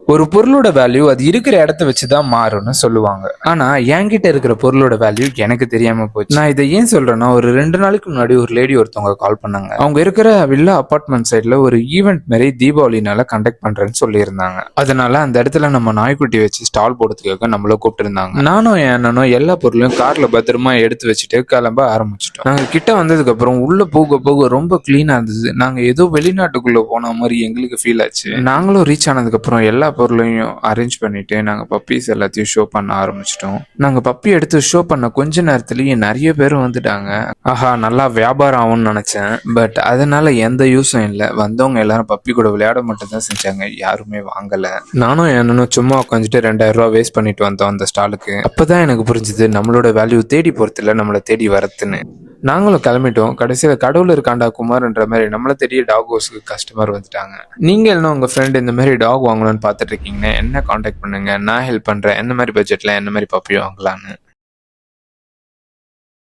ஒரு பொருளோட வேல்யூ அது இருக்கிற இடத்த வச்சுதான் மாறும்னு சொல்லுவாங்க. ஆனா என்கிட்ட இருக்கிற பொருளோட வேல்யூ எனக்கு தெரியாம போச்சு. நான் இதை ஏன் சொல்றேன்னா, ஒரு 2 நாளைக்கு முன்னாடி ஒரு லேடி ஒருத்தவங்க கால் பண்ணாங்க. அவங்க இருக்கிற வில்லா அபார்ட்மெண்ட் சைட்ல ஒரு ஈவெண்ட் மாதிரி தீபாவளினால கண்டக்ட் பண்றேன்னு சொல்லியிருந்தாங்க. அதனால அந்த இடத்துல நம்ம நாய்க்குட்டி வச்சு ஸ்டால் போடுறதுக்காக நம்மள கூப்பிட்டு இருந்தாங்க. நானும் என் அண்ணனும் எல்லா பொருளையும் கார்ல பத்திரமா எடுத்து வச்சுட்டு கிளம்ப ஆரம்பிச்சிட்டோம். நாங்க கிட்ட வந்ததுக்கு அப்புறம் உள்ள போக போக ரொம்ப கிளீனா இருந்தது. நாங்க ஏதோ வெளிநாட்டுக்குள்ள போன மாதிரி எங்களுக்கு ஃபீல் ஆச்சு. நாங்களும் ரீச் ஆனதுக்கு அப்புறம் எல்லா பொருளையும் அரேஞ்ச் பண்ணிட்டு நாங்க பப்பீஸ் எல்லாத்தையும் ஷோ பண்ண ஆரம்பிச்சிட்டோம். நாங்க பப்பி எடுத்து ஷோ பண்ண கொஞ்ச நேரத்திலேயே நிறைய பேர் வந்துட்டாங்க. ஆஹா, நல்லா வியாபாரம் ஆகும்னு நினைச்சேன். பட் அதனால எந்த யூஸும் இல்லை. வந்தவங்க எல்லாரும் பப்பி கூட விளையாட மட்டும் தான் செஞ்சாங்க, யாருமே வாங்கல. நானும் என்னன்னு சும்மா உட்காந்துட்டு 2000 ரூபா வேஸ்ட் பண்ணிட்டு வந்தோம் அந்த ஸ்டாலுக்கு. அப்பதான் எனக்கு புரிஞ்சுது நம்மளோட வேல்யூ தேடி போறது இல்ல, நம்மளை தேடி வரத்துன்னு. நாங்களும் கிளம்பிட்டோம். கடைசியில கடவுள் இருக்காண்டா குமார்ன்ற மாதிரி நம்மள தெரிய டாக் ஹவுஸ்க்கு கஸ்டமர் வந்துட்டாங்க. நீங்க என்ன உங்க ஃப்ரெண்ட் இந்த மாதிரி டாக் வாங்கணும்னு பார்த்துட்டு இருக்கீங்கன்னா என்ன காண்டாக்ட் பண்ணுங்க, நான் ஹெல்ப் பண்றேன். என்ன மாதிரி பட்ஜெட்ல என்ன மாதிரி பப்பி வாங்கலான்னு.